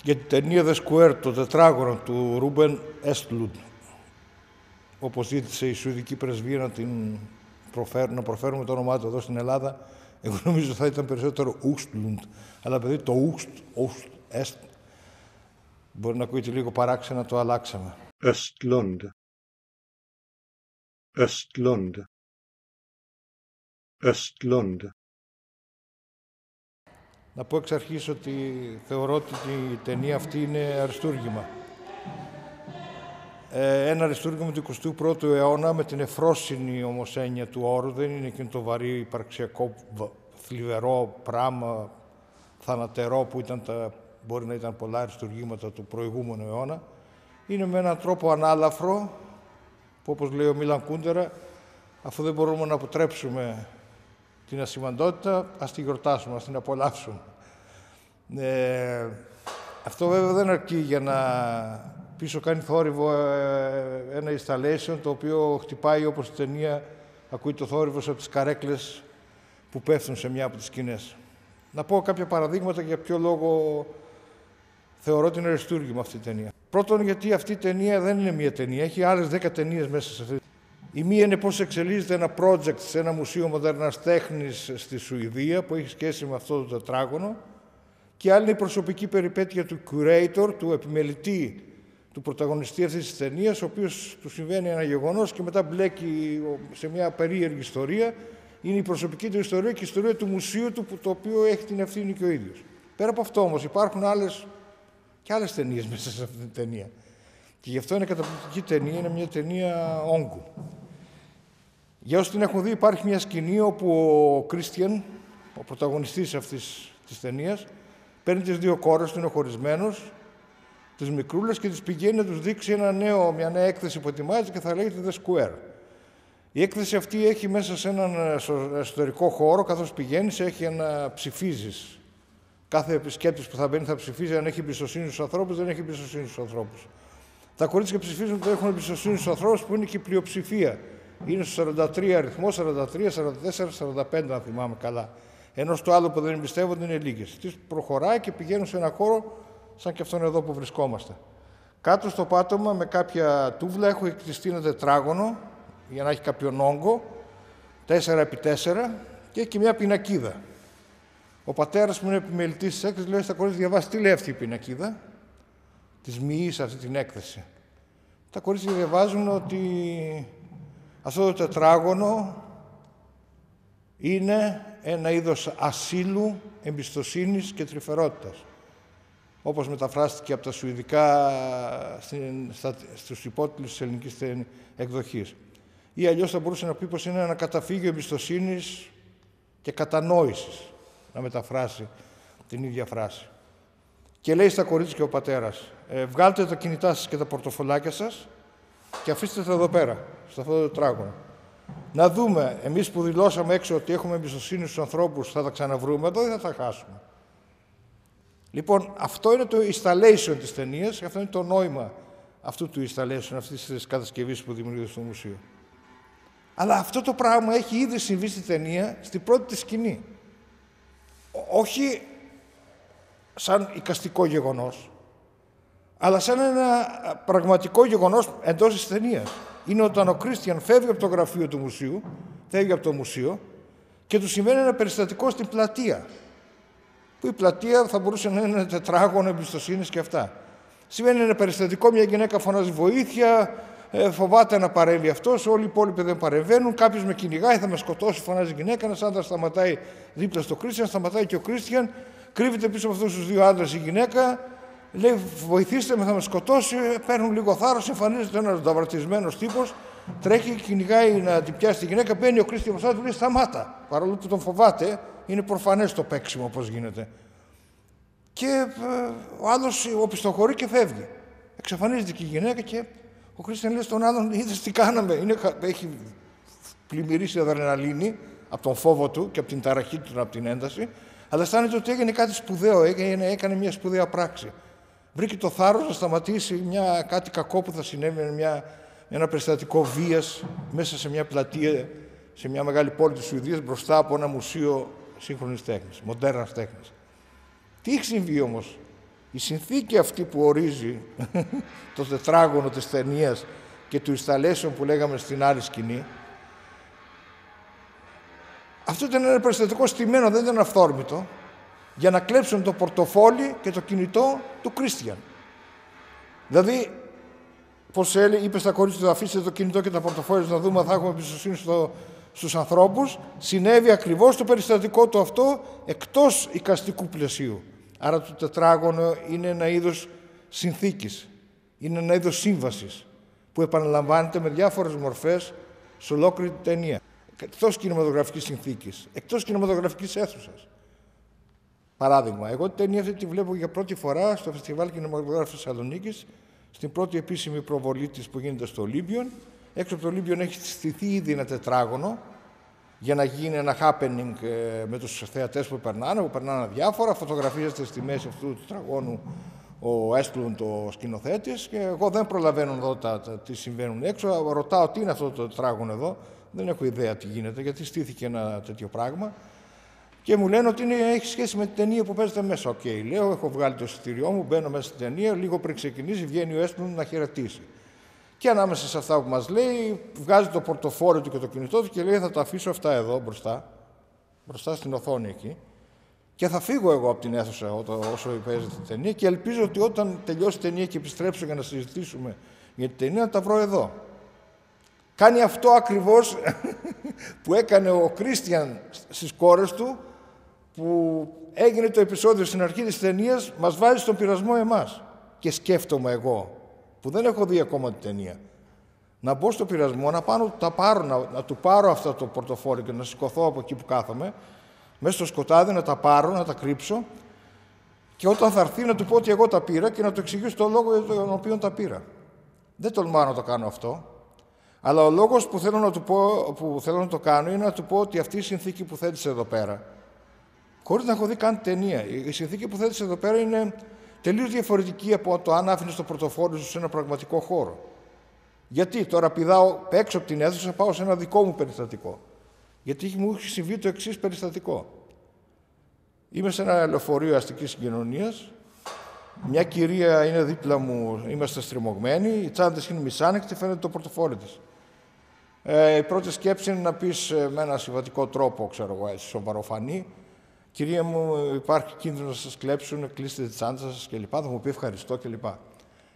για την ταινία The Square, το τετράγωνο του Ρούμπεν Έστλουντ, όπως ζήτησε η Σουηδική Πρεσβεία να προφέρουμε το όνομά του εδώ στην Ελλάδα. Εγώ νομίζω θα ήταν περισσότερο Ούσтлουντ, αλλά παιδί το Est, μπορεί να ακούγεται λίγο παράξενα, το αλλάξαμε. Östlund. Östlund. Östlund. Να πω εξ αρχής ότι θεωρώ ότι η ταινία αυτή είναι αριστούργημα. Ένα αριστούργημα του 21ου αιώνα με την ευφρόσινη όμως έννοια του όρου. Δεν είναι εκείνο το βαρύ υπαρξιακό, θλιβερό πράγμα, θανατερό που μπορεί να ήταν πολλά αριστουργήματα του προηγούμενου αιώνα. Είναι με έναν τρόπο ανάλαφρο, που όπως λέει ο Μίλαν Κούντερα, αφού δεν μπορούμε να αποτρέψουμε την ασημαντότητα, ας τη γιορτάσουμε, ας την απολαύσουμε. Αυτό βέβαια δεν αρκεί για να πίσω κάνει θόρυβο ένα installation το οποίο χτυπάει όπως η ταινία, ακούει το θόρυβος από τις καρέκλες που πέφτουν σε μια από τις σκηνές. Να πω κάποια παραδείγματα για ποιο λόγο θεωρώ ότι είναι αριστούργημα αυτή η ταινία. Πρώτον, γιατί αυτή η ταινία δεν είναι μία ταινία, έχει άλλες 10 ταινίες μέσα σε αυτή. Η μία είναι πώς εξελίσσεται ένα project σε ένα μουσείο μοντέρνας τέχνης στη Σουηδία που έχει σχέση με αυτό το τετράγωνο, και άλλη είναι η προσωπική περιπέτεια του curator, του επιμελητή, του πρωταγωνιστή αυτής της ταινίας, ο οποίος του συμβαίνει ένα γεγονός και μετά μπλέκει σε μια περίεργη ιστορία. Είναι η προσωπική του ιστορία και η ιστορία του μουσείου του, το οποίο έχει την ευθύνη και ο ίδιος. Πέρα από αυτό όμως υπάρχουν και άλλες ταινίες μέσα σε αυτή την ταινία. Και γι' αυτό είναι καταπληκτική ταινία, είναι μια ταινία όγκου. Για όσοι την έχουν δει, υπάρχει μια σκηνή όπου ο Κρίστιαν, ο πρωταγωνιστής αυτής της ταινίας, παίρνει τις δύο κόρες του, είναι χωρισμένος, τις μικρούλες, και τις πηγαίνει να τους δείξει μια νέα έκθεση που ετοιμάζει και θα λέγεται The Square. Η έκθεση αυτή έχει μέσα σε έναν εσωτερικό χώρο, καθώς πηγαίνεις, έχει ψηφίζεις. Κάθε επισκέπτης που θα μπαίνει θα ψηφίζει αν έχει εμπιστοσύνη στους ανθρώπους, δεν έχει εμπιστοσύνη στους ανθρώπους. Τα κορίτσια ψηφίζουν ότι έχουν εμπιστοσύνη στους ανθρώπους, που είναι και η πλειοψηφία. Είναι στο 43 αριθμό, 43, 44, 45, αν θυμάμαι καλά. Ενώ στο άλλο που δεν εμπιστεύονται είναι λίγες. Τι προχωράει και πηγαίνουν σε ένα χώρο σαν και αυτόν εδώ που βρισκόμαστε. Κάτω στο πάτωμα με κάποια τούβλα έχω εκτιστεί ένα τετράγωνο για να έχει κάποιον όγκο, 4x4, και έχει και μια πινακίδα. Ο πατέρας που είναι επιμελητής της έκθεσης λέει στα κορίτσια: διαβάσει τι λέει αυτή η πινακίδα, της μοιείς αυτή την έκθεση. Τα κορίτσια διαβάζουν ότι αυτό το τετράγωνο είναι ένα είδος ασύλου, εμπιστοσύνης και τρυφερότητας. Όπως μεταφράστηκε από τα σουηδικά στους υπότιτλους της ελληνικής εκδοχής. Ή αλλιώς θα μπορούσε να πει πως είναι ένα καταφύγιο εμπιστοσύνης και κατανόησης, να μεταφράσει την ίδια φράση. Και λέει στα κορίτσια και ο πατέρας: βγάλτε τα κινητά σας και τα πορτοφολάκια σας και αφήστε τα εδώ πέρα, σε αυτό το τετράγωνο. Να δούμε, εμείς που δηλώσαμε έξω ότι έχουμε εμπιστοσύνη στους ανθρώπους, θα τα ξαναβρούμε εδώ ή θα τα χάσουμε. Λοιπόν, αυτό είναι το installation της ταινίας, αυτό είναι το νόημα αυτού του installation, αυτής της κατασκευής που δημιουργείται στο μουσείο. Αλλά αυτό το πράγμα έχει ήδη συμβεί στη ταινία, στην πρώτη της σκηνή. Όχι σαν εικαστικό γεγονός, αλλά σαν ένα πραγματικό γεγονός εντός της ταινίας. Είναι όταν ο Κρίστιαν φεύγει από το γραφείο του μουσείου, φεύγει από το μουσείο και του συμβαίνει ένα περιστατικό στην πλατεία. Που η πλατεία θα μπορούσε να είναι ένα τετράγωνο εμπιστοσύνης και αυτά. Συμβαίνει ένα περιστατικό, μια γυναίκα φωνάζει βοήθεια, φοβάται να παρέμβει αυτός, όλοι οι υπόλοιποι δεν παρεμβαίνουν. Κάποιος με κυνηγάει, θα με σκοτώσει, φωνάζει η γυναίκα. Ένας άντρας σταματάει δίπλα στο Κρίστιαν, σταματάει και ο Κρίστιαν, κρύβεται πίσω από αυτούς τους δύο άντρες η γυναίκα. Λέει: βοηθήστε με, θα με σκοτώσει. Παίρνουν λίγο θάρρος, εμφανίζεται ένας νταβρατισμένος τύπος, τρέχει, κυνηγάει να την πιάσει τη γυναίκα. Μπαίνει ο Κρίστιαν μπροστά του, λέει: σταμάτα. Παρόλο που τον φοβάται, είναι προφανές το παίξιμο πώς γίνεται. Και ο άλλος οπισθοχωρεί και φεύγει. Εξαφανίζεται και η γυναίκα και ο Κρίστιαν λέει στον άλλον: είδες τι κάναμε. Έχει πλημμυρίσει αδρεναλίνη από τον φόβο του και από την ταραχή του, από την ένταση, αλλά αισθάνεται ότι έγινε κάτι σπουδαίο, έκανε μια σπουδαία πράξη. Βρήκε το θάρρος να σταματήσει κάτι κακό που θα συνέβαινε, ένα περιστατικό βίας μέσα σε μια πλατεία, σε μια μεγάλη πόλη της Σουηδίας, μπροστά από ένα μουσείο σύγχρονης τέχνης, μοντέρνας τέχνης. Τι έχει συμβεί όμως? Η συνθήκη αυτή που ορίζει το τετράγωνο της ταινίας και του installation που λέγαμε στην άλλη σκηνή, αυτό ήταν ένα περιστατικό στημένο, δεν ήταν αυθόρμητο, για να κλέψουν το πορτοφόλι και το κινητό του Κρίστιαν. Δηλαδή, πώς είπε στα κορίτσια του, αφήστε το κινητό και τα πορτοφόλια να δούμε αν θα έχουμε εμπιστοσύνη στους ανθρώπους, συνέβη ακριβώς το περιστατικό του αυτό εκτός εικαστικού πλαισίου. Άρα το τετράγωνο είναι ένα είδος συνθήκης, είναι ένα είδος σύμβασης που επαναλαμβάνεται με διάφορες μορφές σε ολόκληρη την ταινία. Εκτός κινηματογραφικής συνθήκης, εκτός κινηματογραφικής αίθουσας. Παράδειγμα, εγώ την ταινία αυτή τη βλέπω για πρώτη φορά στο Φεστιβάλ Κινηματογράφου Θεσσαλονίκης, στην πρώτη επίσημη προβολή της που γίνεται στο Ολύμπιον. Έξω από το Ολύμπιον έχει στηθεί ήδη ένα τετράγωνο για να γίνει ένα happening με τους θεατές που περνάνε διάφορα. Φωτογραφίζεται στη μέση αυτού του τετραγώνου ο Έσπλουντ, ο σκηνοθέτης, και εγώ δεν προλαβαίνω εδώ τι συμβαίνουν έξω. Ρωτάω τι είναι αυτό το τετράγωνο εδώ. Δεν έχω ιδέα τι γίνεται, γιατί στήθηκε ένα τέτοιο πράγμα. Και μου λένε ότι έχει σχέση με την ταινία που παίζεται μέσα. Οκ, λέω, έχω βγάλει το εισιτήριό μου, μπαίνω μέσα στην ταινία, λίγο πριν ξεκινήσει, βγαίνει ο Έσπλουντ να χαιρετήσει. Και ανάμεσα σε αυτά που μας λέει, βγάζει το πορτοφόλι του και το κινητό του και λέει: θα το αφήσω αυτά εδώ μπροστά στην οθόνη εκεί. Και θα φύγω εγώ από την αίθουσα όσο παίζεται την ταινία και ελπίζω ότι όταν τελειώσει η ταινία και επιστρέψω για να συζητήσουμε για την ταινία, να τα βρω εδώ. Κάνει αυτό ακριβώς που έκανε ο Κρίστιαν στις κόρες του, που έγινε το επεισόδιο στην αρχή της ταινίας, μας βάζει στον πειρασμό εμάς. Και σκέφτομαι εγώ, που δεν έχω δει ακόμα την ταινία, να μπω στο πειρασμό, να του πάρω αυτό το πορτοφόλι και να σηκωθώ από εκεί που κάθομαι, μέσα στο σκοτάδι να τα πάρω, να τα κρύψω, και όταν θα έρθει να του πω ότι εγώ τα πήρα και να του εξηγήσω τον λόγο για τον οποίο τα πήρα. Δεν τολμάω να το κάνω αυτό. Αλλά ο λόγος που θέλω να το κάνω είναι να του πω ότι αυτή η συνθήκη που θέτεις εδώ πέρα, χωρίς να έχω δει καν ταινία, η συνθήκη που θέτεις εδώ πέρα είναι τελείως διαφορετική από το αν άφηνες το πορτοφόλι σου σε ένα πραγματικό χώρο. Γιατί τώρα πηδάω έξω από την αίθουσα, πάω σε ένα δικό μου περιστατικό. Γιατί μου έχει συμβεί το εξής περιστατικό. Είμαι σε ένα λεωφορείο αστικής συγκοινωνίας. Μια κυρία είναι δίπλα μου, είμαστε στριμωγμένοι, οι τσάντες είναι μισάνεκτοι, φαίνεται το πορτοφόλι της. Η πρώτη σκέψη είναι να πεις με ένα συμβατικό τρόπο, ξέρω εγώ, έτσι, σοβαροφανή: κυρία μου, υπάρχει κίνδυνος να σας κλέψουν, κλείστε τη τσάντα σας κλπ. Θα μου πει ευχαριστώ κλπ.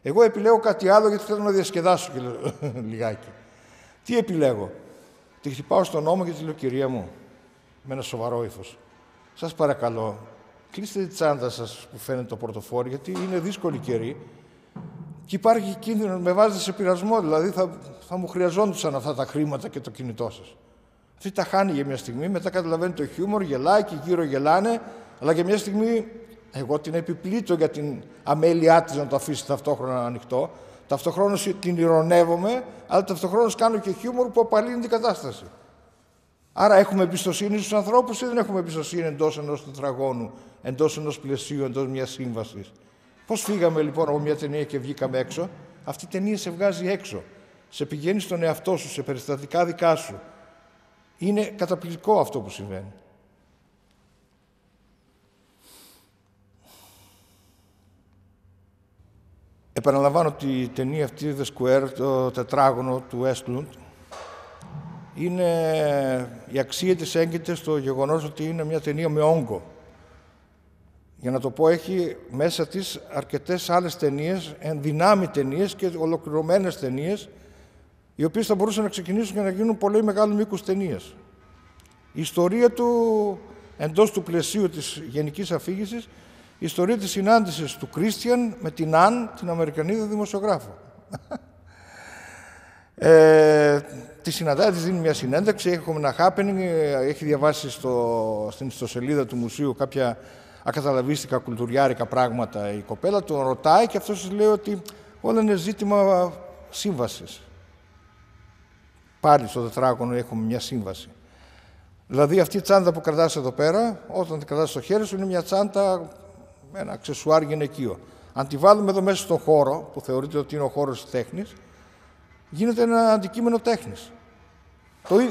Εγώ επιλέγω κάτι άλλο γιατί θέλω να διασκεδάσω λιγάκι. Τι επιλέγω? Τη χτυπάω στον ώμο και τη λέω: κυρία μου, με ένα σοβαρό ύφος, σας παρακαλώ, κλείστε τη τσάντα σας που φαίνεται το πορτοφόλι, γιατί είναι δύσκολη καιρή και υπάρχει κίνδυνο, με βάζετε σε πειρασμό, δηλαδή θα μου χρειαζόντουσαν αυτά τα χρήματα και το κινητό σας. Αυτή τα χάνει για μια στιγμή, μετά καταλαβαίνει το χιούμορ, γελάει και γύρω γελάνε, αλλά για μια στιγμή εγώ την επιπλήττω για την αμέλειά της να το αφήσει ταυτόχρονα ανοιχτό. Ταυτοχρόνως την ηρωνεύομαι, αλλά ταυτοχρόνως κάνω και χιούμορ που απαλύνει την κατάσταση. Άρα έχουμε εμπιστοσύνη στους ανθρώπους ή δεν έχουμε εμπιστοσύνη εντός ενός τετραγώνου, εντός ενός πλαισίου, εντός μιας σύμβασης? Πώς φύγαμε λοιπόν από μια ταινία και βγήκαμε έξω? Αυτή η ταινία σε βγάζει έξω. Σε πηγαίνει στον εαυτό σου, σε περιστατικά δικά σου. Είναι καταπληκτικό αυτό που συμβαίνει. Επαναλαμβάνω ότι η ταινία αυτή, The Square, το τετράγωνο του Έσπλουντ, η αξία της έγκυται στο γεγονός ότι είναι μια ταινία με όγκο. Για να το πω, έχει μέσα της αρκετές άλλες ταινίες, ενδυνάμει ταινίες και ολοκληρωμένες ταινίες, οι οποίες θα μπορούσαν να ξεκινήσουν και να γίνουν πολύ μεγάλου μήκους ταινίες. Η ιστορία του, εντός του πλαισίου της γενικής αφήγησης, η ιστορία της συνάντησης του Κρίστιαν με την Αν, την Αμερικανίδα δημοσιογράφο. Τη συναντάει, της δίνει μια συνέντευξη, έχουμε ένα happening, έχει διαβάσει στην ιστοσελίδα του μουσείου κάποια ακαταλαβίστικα κουλτουριάρικα πράγματα η κοπέλα, τον ρωτάει και αυτός της λέει ότι όλα είναι ζήτημα σύμβασης. Πάλι στο τετράγωνο έχουμε μια σύμβαση. Δηλαδή αυτή η τσάντα που κρατάς εδώ πέρα, όταν την κρατάς στο χέρι σου, είναι μια τσάντα, ένα αξεσουάρ γυναικείο. Αν τη βάλουμε εδώ μέσα στον χώρο, που θεωρείται ότι είναι ο χώρος της τέχνης, γίνεται ένα αντικείμενο τέχνης.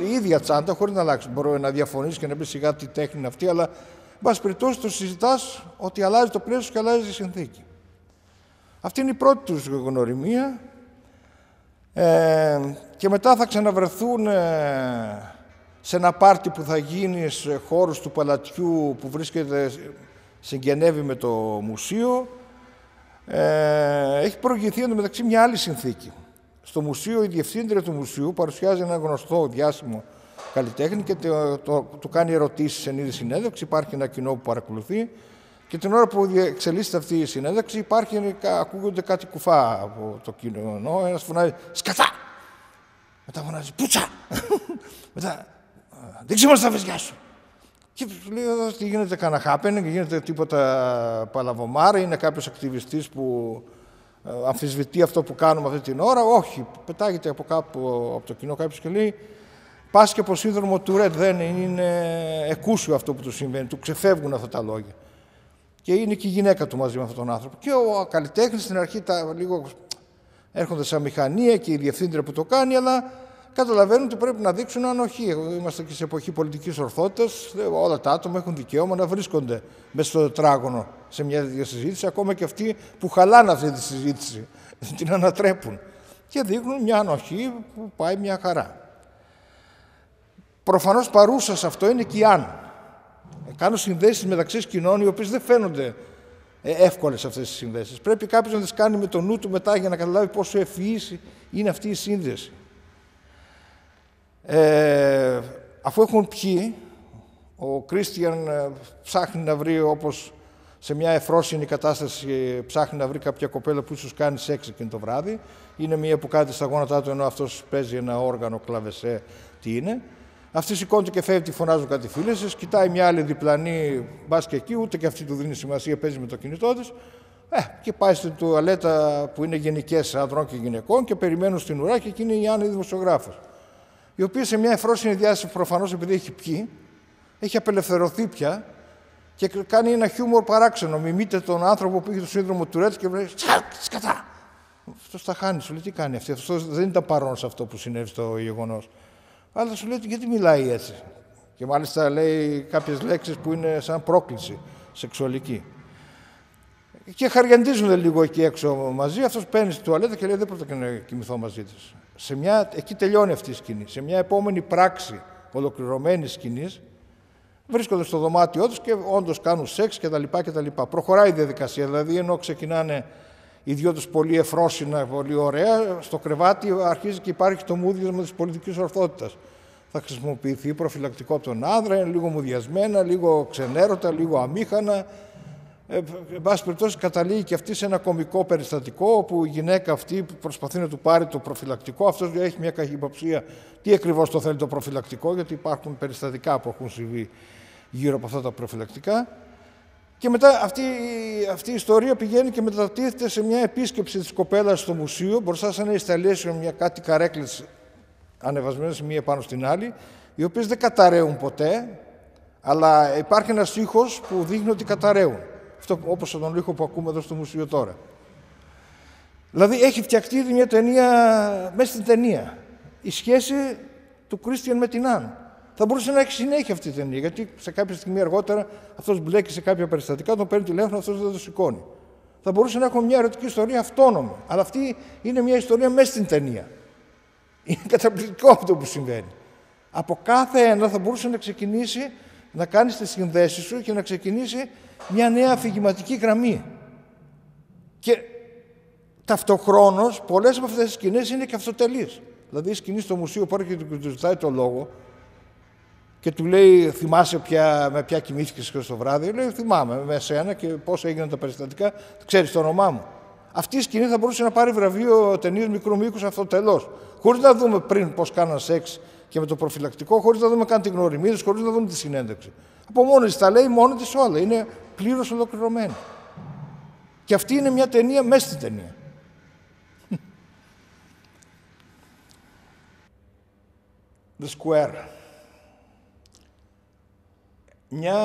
Η ίδια τσάντα, χωρίς να αλλάξει. Μπορεί να διαφωνείς και να πεις σιγά τι τέχνη είναι αυτή, αλλά εν πάση περιπτώσει το συζητάς ότι αλλάζει το πλαίσιο και αλλάζει η συνθήκη. Αυτή είναι η πρώτη τους γνωριμία. Και μετά θα ξαναβρεθούν σε ένα πάρτι που θα γίνει σε χώρους του παλατιού που βρίσκεται, συγγενεύει με το μουσείο. Έχει προηγηθεί εντωμεταξύ μια άλλη συνθήκη. Στο μουσείο, η διευθύντρια του μουσείου παρουσιάζει ένα γνωστό διάσημο καλλιτέχνη και του κάνει ερωτήσεις εν είδη συνέντευξη. Υπάρχει ένα κοινό που παρακολουθεί και την ώρα που εξελίσσεται αυτή η συνέντευξη ακούγονται κάτι κουφά από το κοινό. Ένας φωνάζει «Σκατά!» Μετά φωνάζει «Πούτσα!» Μετά «Δείξε μας τα βυζιά σου!» Και λέει εδώ τι γίνεται, κανένα happening, γίνεται τίποτα παλαβομάρα, είναι κάποιος ακτιβιστής που αμφισβητεί αυτό που κάνουμε αυτή την ώρα. Όχι, πετάγεται από κάπου από το κοινό κάποιος και λέει «Πας και από σύνδρομο του Ρετ, δεν είναι εκούσιο αυτό που του συμβαίνει, του ξεφεύγουν αυτά τα λόγια». Και είναι και η γυναίκα του μαζί με αυτόν τον άνθρωπο. Και ο καλλιτέχνης στην αρχή λίγο έρχονται σαν μηχανία και η διευθύντρια που το κάνει, αλλά καταλαβαίνουν ότι πρέπει να δείξουν ανοχή. Είμαστε και σε εποχή πολιτικής ορθότητας. Όλα τα άτομα έχουν δικαίωμα να βρίσκονται μέσα στο τετράγωνο σε μια τέτοια συζήτηση, ακόμα και αυτοί που χαλάνε αυτή τη συζήτηση, την ανατρέπουν. Και δείχνουν μια ανοχή που πάει μια χαρά. Προφανώς παρούσα σε αυτό είναι και η Άννα. Κάνω συνδέσεις μεταξύ σκηνών, οι οποίες δεν φαίνονται εύκολες αυτές τις συνδέσεις. Πρέπει κάποιος να τις κάνει με το νου του μετά για να καταλάβει πόσο ευφυής είναι αυτή η σύνδεση. Αφού έχουν πιει, ο Κρίστιαν ψάχνει να βρει, όπως σε μια εφρόσινη κατάσταση, ψάχνει να βρει κάποια κοπέλα που ίσως κάνει σεξ εκείνο το βράδυ. Είναι μία που κάθεται στα γόνατά του, ενώ αυτός παίζει ένα όργανο, κλαβεσέ, τι είναι. Αυτή σηκώνεται και φεύγει, τη φωνάζουν κάτι φίλες της. Κοιτάει μια άλλη διπλανή, μπας και εκεί, ούτε και αυτή του δίνει σημασία, παίζει με το κινητό της. Και πάει στην τουαλέτα που είναι γενικές ανδρών και γυναικών και περιμένουν στην ουρά και εκείνη η Άννα, η δημοσιογράφος. Η οποία σε μια εφρόσινη διάσταση, προφανώς επειδή έχει πιει, έχει απελευθερωθεί πια και κάνει ένα χιούμορ παράξενο. Μιμείται τον άνθρωπο που είχε το σύνδρομο του Ρέτ και λέει «Σκατά!» Αυτό τα χάνει, σου λέει τι κάνει αυτή. Αυτό δεν ήταν παρόν σε αυτό που συνέβη στο γεγονός. Αλλά σου λέει γιατί μιλάει έτσι. Και μάλιστα λέει κάποιες λέξεις που είναι σαν πρόκληση σεξουαλική. Και χαριαντίζουν λίγο εκεί έξω μαζί. Αυτός παίρνει στη τουαλέτα και λέει δεν πρόκειται να κοιμηθώ μαζί της. Εκεί τελειώνει αυτή η σκηνή. Σε μια επόμενη πράξη ολοκληρωμένη σκηνής βρίσκονται στο δωμάτιό τους και όντως κάνουν σεξ κτλ. Προχωράει η διαδικασία. Δηλαδή ενώ ξεκινάνε οι δυο τους πολύ εφρόσινα, πολύ ωραία, στο κρεβάτι αρχίζει και υπάρχει το μούδιασμα της πολιτικής ορθότητας. Θα χρησιμοποιηθεί προφυλακτικό από τον άνδρα, είναι λίγο μουδιασμένα, λίγο ξενέρωτα, λίγο αμήχανα. Εν πάση περιπτώσει, καταλήγει και αυτή σε ένα κωμικό περιστατικό, όπου η γυναίκα αυτή προσπαθεί να του πάρει το προφυλακτικό. Αυτός έχει μια καχυποψία τι ακριβώς το θέλει το προφυλακτικό, γιατί υπάρχουν περιστατικά που έχουν συμβεί γύρω από αυτά τα προφυλακτικά. Και μετά αυτή η ιστορία πηγαίνει και μετατίθεται σε μια επίσκεψη της κοπέλας στο μουσείο, μπροστά σε ένα ισταλέσιο, μια κάτι καρέκλες ανεβασμένες μία πάνω στην άλλη, οι οποίες δεν καταραίουν ποτέ, αλλά υπάρχει ένας ήχος που δείχνει ότι καταραίουν. Αυτό όπως τον ήχο που ακούμε εδώ στο μουσείο τώρα. Δηλαδή έχει φτιαχτεί μια ταινία μέσα στην ταινία. Η σχέση του Κρίστιαν με την Άννα. Θα μπορούσε να έχει συνέχεια αυτή η ταινία, γιατί σε κάποια στιγμή αργότερα αυτός μπλέκει σε κάποια περιστατικά, τον παίρνει τηλέφωνο, αυτός δεν το σηκώνει. Θα μπορούσε να έχουμε μια ερωτική ιστορία αυτόνομη, αλλά αυτή είναι μια ιστορία μέσα στην ταινία. Είναι καταπληκτικό αυτό που συμβαίνει. Από κάθε ένα θα μπορούσε να ξεκινήσει να κάνεις τις συνδέσεις σου και να ξεκινήσει μια νέα αφηγηματική γραμμή. Και ταυτοχρόνως πολλές από αυτές τις σκηνές είναι και αυτοτελείς. Δηλαδή η σκηνή στο μουσείο που έρχεται και του ζητάει το λόγο και του λέει θυμάσαι με ποια κοιμήθηκες χθες το βράδυ. Λέει θυμάμαι με σένα και πώς έγιναν τα περιστατικά, ξέρεις το όνομά μου. Αυτή η σκηνή θα μπορούσε να πάρει βραβείο ταινίας μικρού μήκους αυτοτελώς. Χωρίς να δούμε πριν πώς κάναν σεξ και με το προφυλακτικό, χωρίς να δούμε καν την γνωριμίδα, χωρίς να δούμε τη συνέντευξη. Από μόνη της τα λέει, μόνη της όλα. Είναι πλήρως ολοκληρωμένη. Και αυτή είναι μια ταινία μέσα στην ταινία. The Square. Μια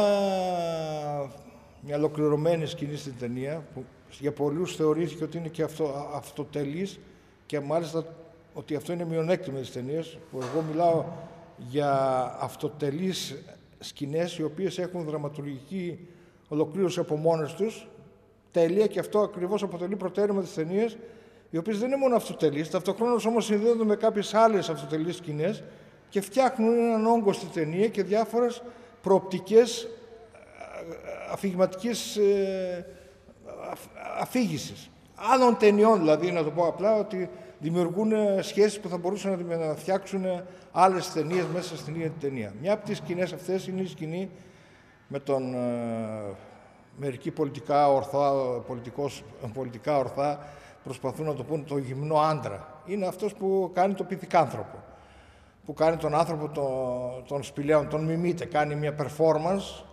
ολοκληρωμένη σκηνή στην ταινία που για πολλούς θεωρήθηκε ότι είναι και αυτοτελής και μάλιστα ότι αυτό είναι μειονέκτημα της ταινίας, που εγώ μιλάω για αυτοτελείς σκηνές οι οποίες έχουν δραματουργική ολοκλήρωση από μόνες τους τέλεια και αυτό ακριβώς αποτελεί προτέρημα της ταινίας, οι οποίες δεν είναι μόνο αυτοτελείς, ταυτοχρόνως όμως συνδέονται με κάποιες άλλες αυτοτελείς σκηνές και φτιάχνουν έναν όγκο στη ταινία και διάφορες προοπτικές αφηγηματικής αφήγησης. Άλλων ταινιών, δηλαδή, να το πω απλά, ότι δημιουργούν σχέσεις που θα μπορούσαν να φτιάξουν άλλες ταινίες μέσα στην ίδια ταινία. Μια από τις σκηνές αυτές είναι η σκηνή με τον μερικοί πολιτικά ορθά προσπαθούν να το πούν το γυμνό άντρα. Είναι αυτός που κάνει το πυθικάνθρωπο, που κάνει τον άνθρωπο των σπηλαίων, τον μιμείται, κάνει μια performance.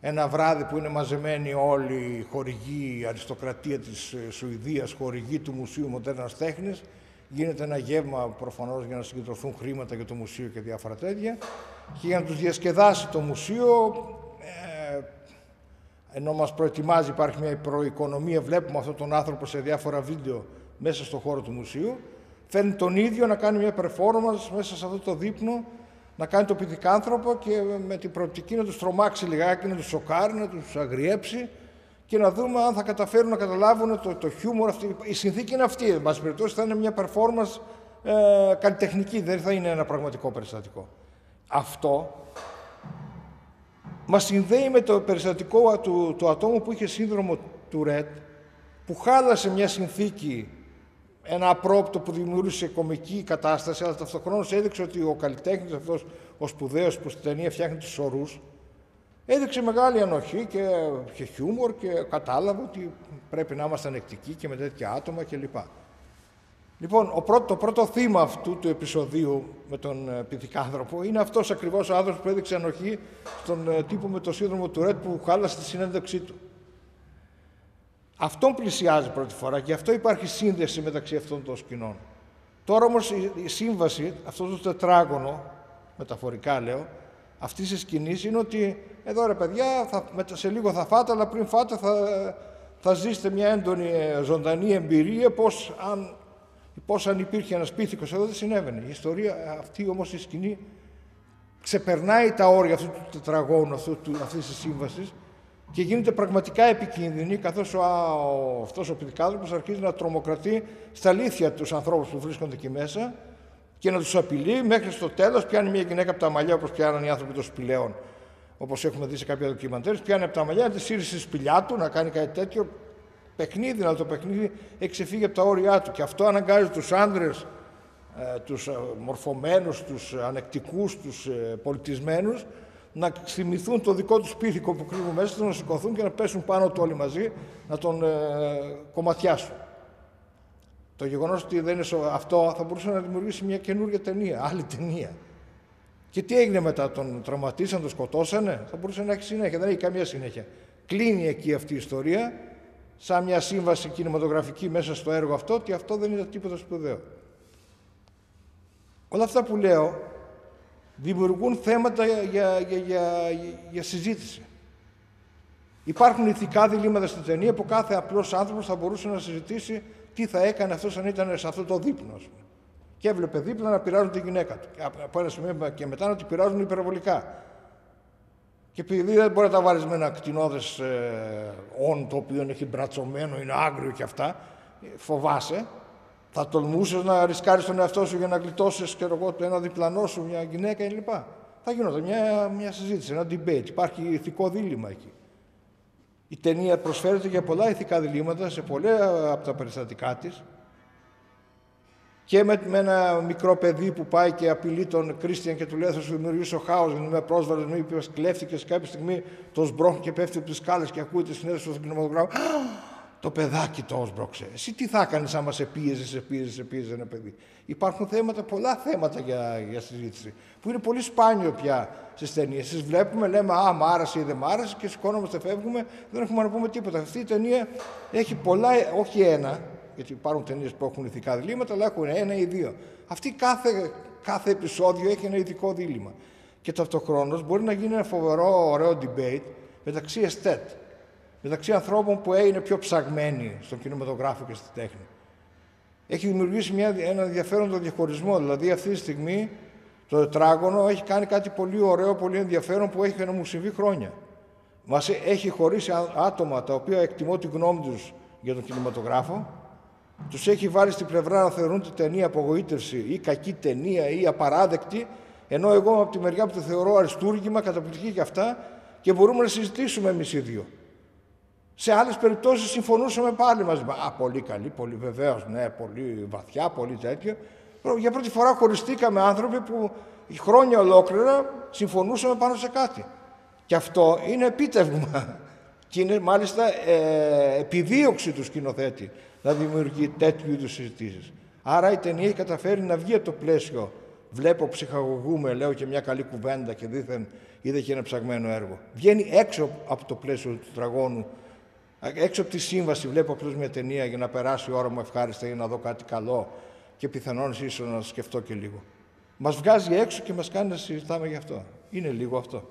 Ένα βράδυ που είναι μαζεμένοι όλοι οι χορηγοί, η αριστοκρατία της Σουηδίας, χορηγοί του Μουσείου Μοντέρνας Τέχνης, γίνεται ένα γεύμα προφανώς για να συγκεντρωθούν χρήματα για το μουσείο και διάφορα τέτοια, και για να τους διασκεδάσει το μουσείο, ενώ μας προετοιμάζει, υπάρχει μια προοικονομία, βλέπουμε αυτόν τον άνθρωπο σε διάφορα βίντεο μέσα στον χώρο του μουσείου, φέρνει τον ίδιο να κάνει μια performance μέσα σε αυτό το δείπνο, να κάνει το πυθικάνθρωπο και με την προοπτική να τους τρομάξει λιγάκι, να τους σοκάρει, να τους αγριέψει και να δούμε αν θα καταφέρουν να καταλάβουν το χιούμορ. Η συνθήκη είναι αυτή, εν πάση περιπτώσει θα είναι μια performance καλλιτεχνική, δεν θα είναι ένα πραγματικό περιστατικό. Αυτό μας συνδέει με το περιστατικό του ατόμου που είχε σύνδρομο του Ρετ, που χάλασε μια συνθήκη, ένα απρόπτο που δημιούργησε κομική κατάσταση, αλλά ταυτοχρόνως έδειξε ότι ο καλλιτέχνης αυτός, ο σπουδαίος που στην ταινία φτιάχνει τους σωρούς, έδειξε μεγάλη ανοχή και χιούμορ και κατάλαβε ότι πρέπει να είμαστε ανεκτικοί και με τέτοια άτομα κλπ. Λοιπόν, το πρώτο θύμα αυτού του επεισοδίου με τον πυθικάνθρωπο είναι αυτός ακριβώς ο άνθρωπος που έδειξε ανοχή στον τύπο με το σύνδρομο του Ρετ που χάλασε τη συνέντευξή του. Αυτόν πλησιάζει πρώτη φορά και γι' αυτό υπάρχει σύνδεση μεταξύ αυτών των σκηνών. Τώρα όμως η σύμβαση, αυτό το τετράγωνο, μεταφορικά λέω, αυτής της σκηνής είναι ότι εδώ ρε παιδιά, σε λίγο θα φάτε, αλλά πριν φάτε θα ζήσετε μια έντονη ζωντανή εμπειρία πώς αν υπήρχε ένας πίθηκος εδώ δεν συνέβαινε. Η ιστορία αυτή όμως η σκηνή ξεπερνάει τα όρια αυτού του τετραγώνου, αυτής της σύμβασης και γίνεται πραγματικά επικίνδυνη, καθώς αυτός ο πυθικάνθρωπος αρχίζει να τρομοκρατεί στα αλήθεια τους ανθρώπους που βρίσκονται εκεί μέσα και να τους απειλεί μέχρι στο τέλος. Πιάνει μια γυναίκα από τα μαλλιά, όπως πιάνουν οι άνθρωποι των σπηλαίων, όπως έχουμε δει σε κάποια ντοκιμαντέρ. Πιάνει από τα μαλλιά, να τη σύρει στη σπηλιά του, να κάνει κάτι τέτοιο. Παιχνίδι, αλλά το παιχνίδι έχει ξεφύγει από τα όρια του. Και αυτό αναγκάζει τους άντρες, τους μορφωμένους, τους ανεκτικούς, τους πολιτισμένους, να θυμηθούν το δικό τους πίθηκο που κρύβουν μέσα τους, να σηκωθούν και να πέσουν πάνω του όλοι μαζί, να τον κομματιάσουν. Το γεγονός ότι δεν είναι αυτό θα μπορούσε να δημιουργήσει μια καινούργια ταινία, άλλη ταινία. Και τι έγινε μετά, τον τραυματίσαν, τον σκοτώσανε, θα μπορούσε να έχει συνέχεια, δεν έχει καμία συνέχεια. Κλείνει εκεί αυτή η ιστορία, σαν μια σύμβαση κινηματογραφική μέσα στο έργο αυτό, ότι αυτό δεν ήταν τίποτα σπουδαίο. Όλα αυτά που λέω δημιουργούν θέματα για συζήτηση. Υπάρχουν ηθικά διλήμματα στην ταινία που κάθε απλός άνθρωπος θα μπορούσε να συζητήσει τι θα έκανε αυτός αν ήταν σε αυτό το δείπνο, ας πούμε. Και έβλεπε δίπλα να πειράζουν τη γυναίκα του. Από ένα σημείο και μετά να την πειράζουν υπερβολικά. Και επειδή δεν μπορεί να τα βάλεις με ένα κτηνώδες το οποίο έχει μπρατσωμένο, είναι άγριο και αυτά, φοβάσαι, θα τολμούσες να ρισκάρεις τον εαυτό σου για να γλιτώσεις ένα διπλανό σου, μια γυναίκα κλπ. Θα γινόταν μια συζήτηση, ένα debate. Υπάρχει ηθικό δίλημμα εκεί. Η ταινία προσφέρεται για πολλά ηθικά διλήμματα σε πολλά από τα περιστατικά της. Και με ένα μικρό παιδί που πάει και απειλεί τον Κρίστιαν και του λέει: θα σου δημιουργήσω χάος, δεν είμαι πρόσβατος, μην είπες κλέφτηκες. Κάποια στιγμή το σμπρώχνει και πέφτει από τις σκάλες και ακούει τη συνέντευξη στον κινηματογράφο. Το παιδάκι το σμπρώξε. Εσύ τι θα έκανες άμα σε πίεζε ένα παιδί. Υπάρχουν θέματα, πολλά θέματα για συζήτηση, που είναι πολύ σπάνιο πια στις ταινίες. Εσείς βλέπουμε, λέμε μ' άρεσε ή δεν μ' άρεσε και σηκώνομαστε, φεύγουμε, δεν έχουμε να πούμε τίποτα. Αυτή η ταινία έχει πολλά, όχι ένα. Γιατί υπάρχουν ταινίες που έχουν ηθικά διλήμματα, αλλά έχουν ένα ή δύο. Αυτή κάθε επεισόδιο έχει ένα ειδικό δίλημμα. Και ταυτοχρόνως μπορεί να γίνει ένα φοβερό, ωραίο debate μεταξύ εστέτ, μεταξύ ανθρώπων που είναι πιο ψαγμένοι στον κινηματογράφο και στη τέχνη. Έχει δημιουργήσει ένα ενδιαφέρον διαχωρισμό. Δηλαδή, αυτή τη στιγμή το τετράγωνο έχει κάνει κάτι πολύ ωραίο, πολύ ενδιαφέρον που έχει να μου συμβεί χρόνια. Μας έχει χωρίσει άτομα τα οποία εκτιμώ την γνώμη τους για τον κινηματογράφο, τους έχει βάλει στην πλευρά να θεωρούν την ταινία απογοήτευση ή κακή ταινία ή απαράδεκτη, ενώ εγώ από τη μεριά που το θεωρώ αριστούργημα, καταπληκτική και αυτά, και μπορούμε να συζητήσουμε εμείς οι δύο. Σε άλλες περιπτώσεις συμφωνούσαμε πάλι μαζί. Πολύ καλή, πολύ βεβαίως, ναι, πολύ βαθιά, πολύ τέτοιο. Για πρώτη φορά χωριστήκαμε άνθρωποι που χρόνια ολόκληρα συμφωνούσαμε πάνω σε κάτι. Και αυτό είναι επίτευγμα. Και είναι μάλιστα επιδίωξη του σκηνοθέτη να δημιουργεί τέτοιου είδους συζητήσεις. Άρα η ταινία έχει καταφέρει να βγει από το πλαίσιο. Βλέπω, ψυχαγωγούμε, λέω και μια καλή κουβέντα και δήθεν είδε και ένα ψαγμένο έργο. Βγαίνει έξω από το πλαίσιο του τετραγώνου, έξω από τη σύμβαση. Βλέπω απλώς μια ταινία για να περάσει η ώρα μου ευχάριστα, για να δω κάτι καλό και πιθανόν ίσως να σκεφτώ και λίγο. Μας βγάζει έξω και μας κάνει να συζητάμε γι' αυτό. Είναι λίγο αυτό.